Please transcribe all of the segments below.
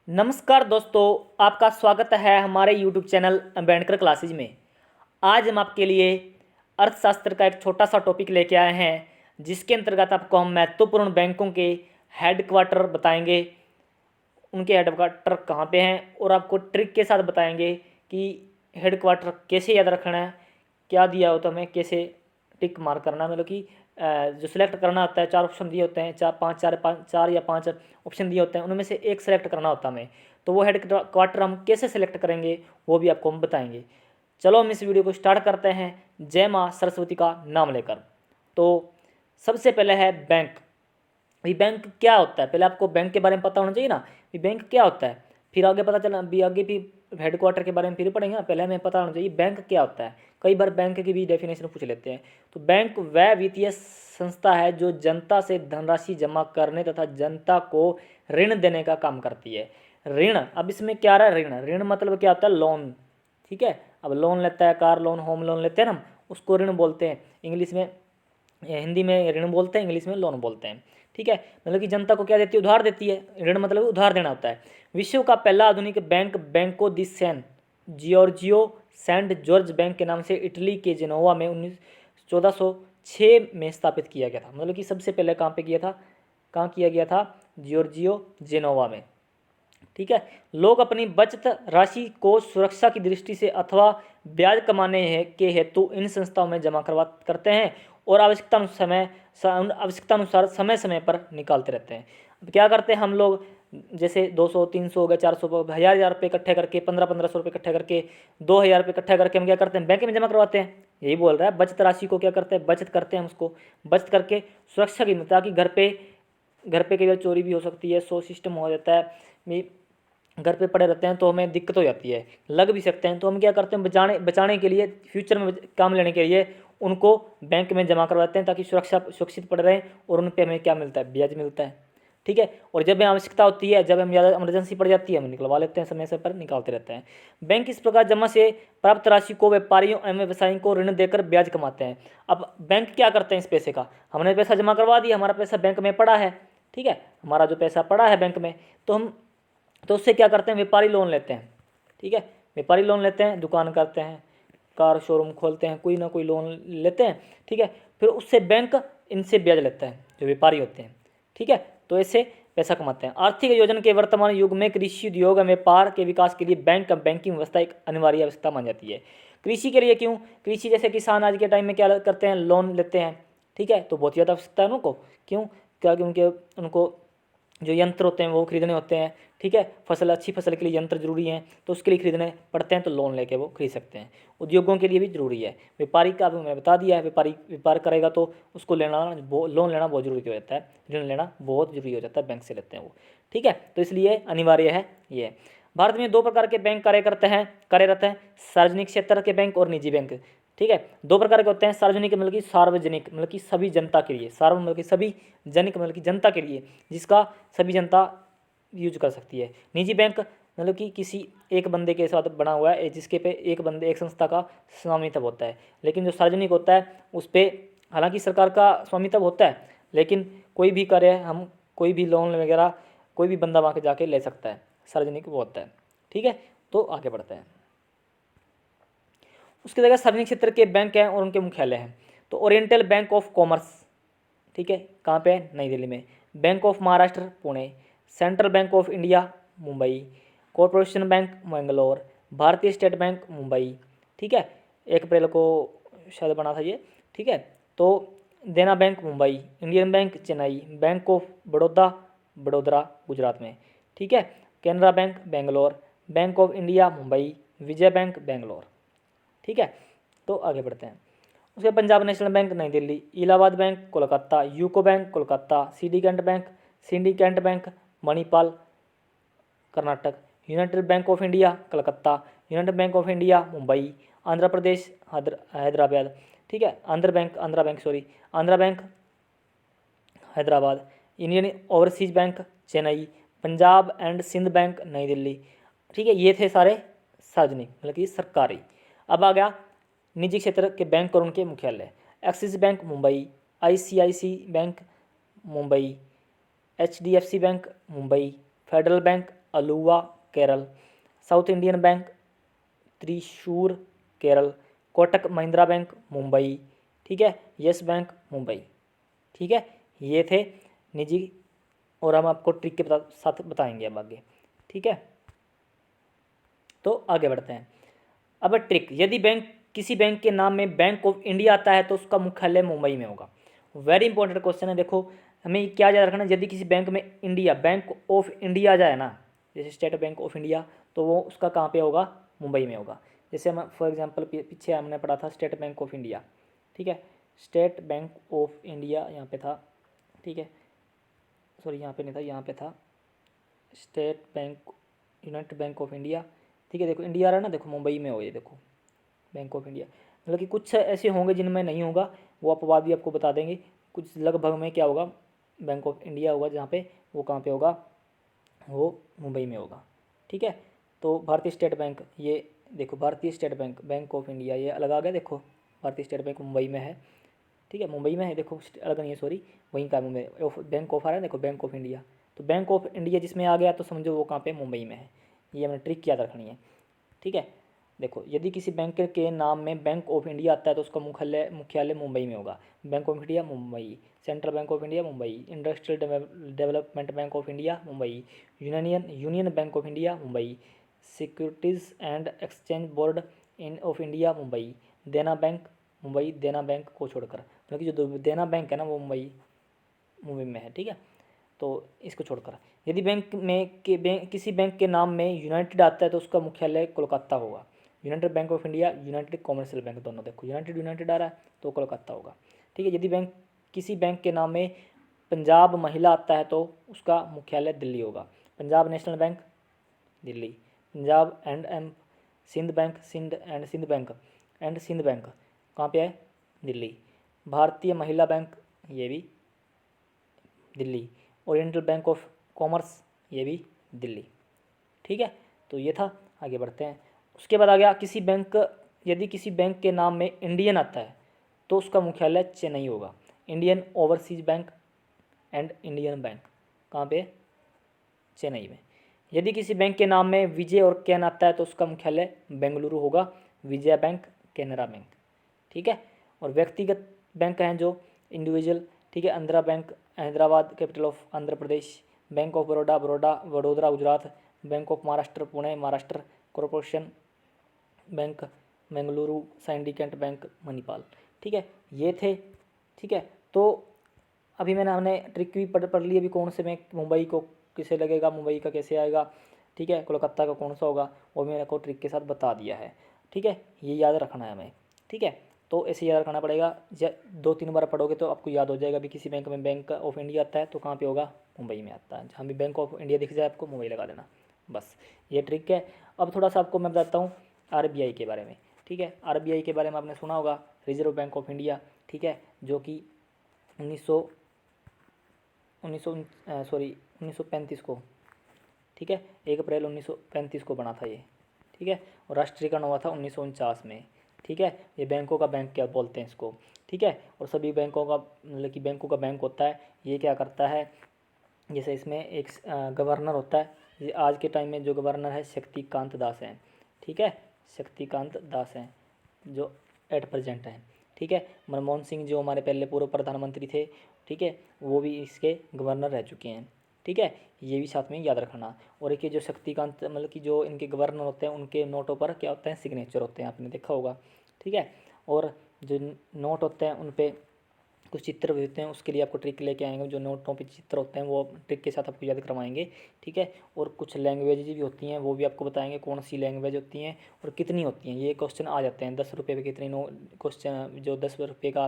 नमस्कार दोस्तों, आपका स्वागत है हमारे YouTube चैनल अम्बेडकर क्लासेज में। आज हम आपके लिए अर्थशास्त्र का एक छोटा सा टॉपिक लेके आए हैं, जिसके अंतर्गत आपको हम महत्वपूर्ण बैंकों के हेडक्वार्टर बताएंगे, उनके हेडक्वार्टर कहाँ पे हैं, और आपको ट्रिक के साथ बताएंगे कि हेडक्वार्टर कैसे याद रखना है, क्या दिया हो तो हमें कैसे टिक मार करना है। मतलब कि जो सिलेक्ट करना होता है, चार ऑप्शन दिए होते हैं, चार या पाँच ऑप्शन दिए होते हैं, उनमें से एक सेलेक्ट करना होता है हमें। तो वो हेड क्वार्टर हम कैसे सेलेक्ट करेंगे वो भी आपको हम बताएंगे। चलो हम इस वीडियो को स्टार्ट करते हैं जय माँ सरस्वती का नाम लेकर। तो सबसे पहले है बैंक। भाई बैंक क्या होता है, पहले आपको बैंक के बारे में पता होना चाहिए ना, भाई बैंक क्या होता है, फिर आगे पता चला भी आगे भी हेडक्वार्टर के बारे में फिर पढ़ेंगे ना, पहले हमें पता होना चाहिए बैंक क्या होता है। कई बार बैंक की भी डेफिनेशन पूछ लेते हैं। तो बैंक वह वित्तीय संस्था है जो जनता से धनराशि जमा करने तथा जनता को ऋण देने का काम करती है। ऋण, अब इसमें क्या रहा है, ऋण ऋण मतलब क्या होता है, लोन। ठीक है, अब लोन लेता है, कार लोन, होम लोन लेते हैं ना, हम उसको ऋण बोलते हैं। इंग्लिश में, हिंदी में ऋण बोलते हैं, इंग्लिश में लोन बोलते हैं। ठीक है, मतलब कि जनता को क्या देती है, उधार देती है। ऋण मतलब उधार देना होता है। विश्व का पहला आधुनिक bank Banco di San Giorgio saint George bank के नाम से इटली के जेनोवा में 1406 में स्थापित किया गया था। मतलब कि सबसे पहले कहाँ पे किया था, कहाँ किया गया था, जियोर्जियो जेनोवा में। ठीक है, लोग अपनी बचत राशि को सुरक्षा की दृष्टि से अथवा ब्याज कमाने के हेतु इन संस्थाओं में जमा करवा करते हैं और आवश्यकता अनुसार समय समय पर निकालते रहते हैं। अब क्या करते हैं हम लोग, जैसे 200 300 हो गए, 400 हज़ार रुपये इकट्ठे करके, 1500 रुपये इकट्ठे करके, 2000 रुपये इकट्ठे करके हम क्या करते हैं, बैंक में जमा करवाते हैं। यही बोल रहा है, बचत राशि को क्या करते हैं, बचत करते हैं हम उसको, बचत करके सुरक्षा की, ताकि घर पे कई बार चोरी भी हो सकती है, सो सिस्टम हो जाता है, घर पे पड़े रहते हैं तो हमें दिक्कत हो जाती है, लग भी सकते हैं। तो हम क्या करते हैं, बचाने के लिए, फ्यूचर में काम लेने के लिए उनको बैंक में जमा करवाते हैं, ताकि सुरक्षित पड़े रहें, और उन पे हमें क्या मिलता है, ब्याज मिलता है। ठीक है, और जब हमें आवश्यकता होती है, जब हम ज़्यादा इमरजेंसी पड़ जाती है, हम निकलवा लेते हैं, समय से पर निकालते रहते हैं। बैंक इस प्रकार जमा से प्राप्त राशि को व्यापारियों एवं व्यवसायियों को ऋण देकर ब्याज कमाते हैं। अब बैंक क्या करते हैं, इस पैसे का, हमने पैसा जमा करवा दिया, हमारा पैसा बैंक में पड़ा है। ठीक है, हमारा जो पैसा पड़ा है बैंक में, तो उससे क्या करते हैं, व्यापारी लोन लेते हैं। ठीक है, व्यापारी लोन लेते हैं, दुकान करते हैं, कार शोरूम खोलते हैं, कोई ना कोई लोन लेते हैं। ठीक है, फिर उससे बैंक इनसे ब्याज लेता है, जो व्यापारी होते हैं। ठीक है, तो ऐसे पैसा कमाते हैं। आर्थिक योजना के वर्तमान युग में कृषि उद्योग और व्यापार के विकास के लिए बैंकिंग व्यवस्था एक अनिवार्य व्यवस्था मानी जाती है। कृषि के लिए क्यों, कृषि जैसे किसान आज के टाइम में क्या करते हैं, लोन लेते हैं। ठीक है, तो बहुत ज़्यादा आवश्यकता है उनको, क्यों, क्या, क्योंकि उनको जो यंत्र होते हैं वो खरीदने होते हैं। ठीक है, अच्छी फसल के लिए यंत्र जरूरी हैं, तो उसके लिए खरीदने पड़ते हैं, तो लोन लेके वो खरीद सकते हैं। उद्योगों के लिए भी जरूरी है। व्यापारी का भी मैंने बता दिया है, व्यापारी व्यापार करेगा तो उसको लोन लेना बहुत जरूरी हो जाता है, ऋण लेना बहुत जरूरी हो जाता है, बैंक से लेते हैं वो। ठीक है, तो इसलिए अनिवार्य है ये। भारत में दो प्रकार के बैंक कार्यरत हैं, सार्वजनिक क्षेत्र के बैंक और निजी बैंक। ठीक है, दो प्रकार के होते हैं, सार्वजनिक मतलब कि सभी जनता के लिए, सार्व मतलब कि सभी, जनिक मतलब कि जनता के लिए, जिसका सभी जनता यूज कर सकती है। निजी बैंक मतलब कि किसी एक बंदे के साथ बना हुआ है, जिसके पे एक संस्था का स्वामित्व होता है। लेकिन जो सार्वजनिक होता है उस पर हालांकि सरकार का स्वामित्व होता है, लेकिन कोई भी कार्य हम, कोई भी लोन वगैरह कोई भी बंदा वहाँ के जाके ले सकता है, सार्वजनिक वो होता है। ठीक है, तो आगे बढ़ते हैं। उसकी जगह सार्वजनिक क्षेत्र के बैंक हैं और उनके मुख्यालय हैं। तो ओरिएंटल बैंक ऑफ कॉमर्स, ठीक है, कहाँ पे है, नई दिल्ली में। Bank of Maharashtra Pune, central bank of India Mumbai, corporation bank Mangalore, भारतीय स्टेट बैंक मुंबई। ठीक है, 1 अप्रैल को शायद बना था ये। ठीक है, तो देना bank Mumbai, Indian bank Chennai, bank of Baroda Gujarat में। ठीक है, Canara bank Bangalore, bank of India Mumbai, Vijay bank Bangalore. ठीक है, तो आगे बढ़ते हैं। उसके पंजाब नेशनल बैंक नई Delhi, Allahabad bank Kolkata, UCO bank Kolkata, syndicate bank Manipal Karnataka, united bank of India Calcutta, united bank of India Mumbai, Andhra Pradesh Hyderabad. ठीक है, Andhra bank Hyderabad, Indian overseas bank Chennai, Punjab and Sindh bank नई दिल्ली। ठीक है, ये थे सारे सार्वजनिक मतलब कि सरकारी। अब आ गया निजी क्षेत्र के बैंक और उनके मुख्यालय। Axis bank Mumbai, ICICI bank Mumbai, HDFC bank Mumbai, federal bank Aluva Kerala. South Indian bank Thrissur Kerala. Kotak Mahindra bank Mumbai, ठीक है। यस बैंक मुंबई, ठीक है। ये थे निजी, और हम आपको ट्रिक के साथ बताएंगे अब आगे, ठीक है। तो आगे बढ़ते हैं। अब ट्रिक, यदि बैंक किसी बैंक के नाम में बैंक ऑफ इंडिया आता है तो उसका मुख्यालय मुंबई में होगा। वेरी इंपॉर्टेंट क्वेश्चन है। देखो हमें क्या याद रखना है, यदि किसी बैंक में इंडिया, बैंक ऑफ इंडिया आ जाए ना, जैसे स्टेट बैंक ऑफ इंडिया, तो वो उसका कहाँ पे होगा, मुंबई में होगा। जैसे हम फॉर एग्जांपल पीछे हमने पढ़ा था स्टेट बैंक ऑफ इंडिया, ठीक है। स्टेट बैंक ऑफ इंडिया यहाँ पे था, ठीक है। सॉरी यहाँ पे नहीं था, यहाँ पे था state bank, United bank of India, ठीक है। देखो इंडिया आ रहा है ना, देखो मुंबई में हो ये, देखो बैंक ऑफ इंडिया। मतलब कि कुछ ऐसे होंगे जिनमें नहीं होगा, वो अपवाद भी आपको बता देंगे। कुछ लगभग में क्या होगा, बैंक ऑफ इंडिया होगा जहाँ पे, वो कहाँ पे होगा, वो मुंबई में होगा, ठीक है। तो भारतीय स्टेट बैंक, ये देखो भारतीय state bank, bank of India, ये अलग आ गया। देखो भारतीय स्टेट बैंक मुंबई में है, ठीक है, मुंबई में है। देखो अलग नहीं है, सॉरी, वहीं का मुंबई, बैंक ऑफ आ रहा है, देखो बैंक ऑफ इंडिया। तो बैंक ऑफ इंडिया जिसमें आ गया तो समझो वो कहाँ पे, मुंबई में है। ये हमें ट्रिक याद रखनी है, ठीक है। देखो यदि किसी बैंक के नाम में बैंक ऑफ इंडिया आता है तो उसका मुख्यालय मुंबई में होगा। Bank of India Mumbai, central bank of India Mumbai, industrial development bank of India Mumbai, union bank of India Mumbai, securities and exchange board in of India Mumbai, देना बैंक मुंबई, देना बैंक को छोड़कर, मतलब कि जो देना बैंक है ना वो मुंबई में है, ठीक है। तो इसको छोड़कर यदि किसी बैंक के नाम में यूनाइटेड आता है तो उसका मुख्यालय कोलकाता होगा। United bank of India, United commercial bank, दोनों देखो यूनाइटेड यूनाइटेड आ रहा है तो कोलकाता होगा, ठीक है। यदि किसी बैंक के नाम में पंजाब महिला आता है तो उसका मुख्यालय दिल्ली होगा। Punjab national bank Delhi, Punjab Sindh bank, Sindh bank कहाँ पे है, दिल्ली। भारतीय महिला बैंक ये भी Delhi. Oriental bank of commerce ये भी दिल्ली, ठीक है। तो ये था, आगे बढ़ते हैं। उसके बाद आ गया यदि किसी बैंक के नाम में इंडियन आता है तो उसका मुख्यालय चेन्नई होगा। Indian overseas bank and Indian bank कहाँ पे, चेन्नई में। यदि किसी बैंक के नाम में विजय और कैन आता है तो उसका मुख्यालय बेंगलुरु होगा। विजया बैंक, कैनरा बैंक, ठीक है। और व्यक्तिगत बैंक हैं जो इंडिविजुअल, ठीक है। Andhra bank Hyderabad, capital of Andhra Pradesh. Bank of Baroda Vadodara Gujarat. Bank of Maharashtra Pune Maharashtra. Corporation bank Bengaluru. Syndicate bank Manipal, ठीक है। ये थे, ठीक है। तो अभी हमने ट्रिक भी पढ़ ली। अभी कौन से में मुंबई को किसे लगेगा, मुंबई का कैसे आएगा, ठीक है। कोलकाता का कौन सा होगा वो मैंने आपको ट्रिक के साथ बता दिया है, ठीक है। ये याद रखना है हमें, ठीक है। तो ऐसे याद रखना पड़ेगा, 2-3 बार पढ़ोगे तो आपको याद हो जाएगा। भी किसी बैंक में बैंक ऑफ इंडिया आता है तो कहाँ पे होगा, मुंबई में आता है। जहाँ भी बैंक ऑफ इंडिया दिख जाए आपको मुंबई लगा देना, बस ये ट्रिक है। अब थोड़ा सा आपको मैं बताता हूँ आरबीआई के बारे में, ठीक है। आरबीआई के बारे में आपने सुना होगा, रिजर्व बैंक ऑफ इंडिया, ठीक है, जो कि 1935 को, ठीक है, 1 अप्रैल 1935 को बना था ये, ठीक है। और राष्ट्रीयकरण हुआ था 1949 में, ठीक है। ये बैंकों का बैंक क्या बोलते हैं इसको, ठीक है। और सभी बैंकों का मतलब कि बैंकों का बैंक होता है। ये क्या करता है, जैसे इसमें एक गवर्नर होता है। ये आज के टाइम में जो गवर्नर है शक्तिकांत दास हैं, ठीक है, शक्तिकांत दास हैं जो एट प्रेजेंट हैं, ठीक है। मनमोहन सिंह जो हमारे पहले पूर्व प्रधानमंत्री थे, ठीक है, वो भी इसके गवर्नर रह चुके हैं, ठीक है। ये भी साथ में याद रखना। और एक ये जो शक्तिकांत मतलब कि जो इनके गवर्नर होते हैं उनके नोटों पर क्या होते हैं, सिग्नेचर होते हैं, आपने देखा होगा, ठीक है। और जो नोट होते हैं उन पे कुछ चित्र भी होते हैं, उसके लिए आपको ट्रिक लेके आएंगे। जो नोटों पे चित्र होते हैं वो ट्रिक के साथ आपको याद करवाएंगे, ठीक है। और कुछ लैंग्वेज भी होती हैं, वो भी आपको बताएंगे कौन सी लैंग्वेज होती हैं और कितनी होती हैं। ये क्वेश्चन आ जाते हैं 10 रुपये पे कितनी क्वेश्चन, जो 10 रुपये का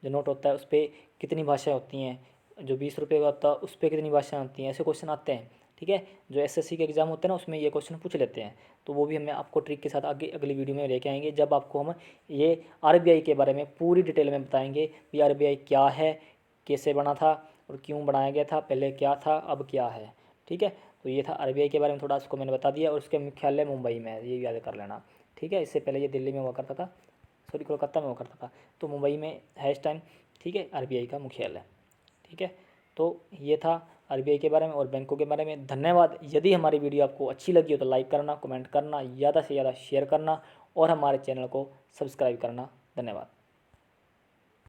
जो नोट होता है उस पर कितनी भाषाएँ होती हैं, जो 20 रुपये का होता है उस पर कितनी भाषाएँ होती हैं, ऐसे क्वेश्चन आते हैं, ठीक है। जो एसएससी के एग्ज़ाम होते हैं ना उसमें ये क्वेश्चन पूछ लेते हैं। तो वो भी हमें आपको ट्रिक के साथ आगे अगली वीडियो में लेके आएंगे, जब आपको हम ये आरबीआई के बारे में पूरी डिटेल में बताएंगे कि आरबीआई क्या है, कैसे बना था और क्यों बनाया गया था, पहले क्या था अब क्या है, ठीक है। तो ये था आरबीआई के बारे में, थोड़ा उसको मैंने बता दिया। और उसके मुख्यालय मुंबई में है, ये याद कर लेना, ठीक है। इससे पहले ये दिल्ली में हुआ करता था, सॉरी कोलकाता में हुआ करता था, तो मुंबई में है इस टाइम, ठीक है, आरबीआई का मुख्यालय, ठीक है। तो ये था आरबीआई के बारे में और बैंकों के बारे में। धन्यवाद। यदि हमारी वीडियो आपको अच्छी लगी हो तो लाइक करना, कमेंट करना, ज़्यादा से ज़्यादा शेयर करना और हमारे चैनल को सब्सक्राइब करना। धन्यवाद।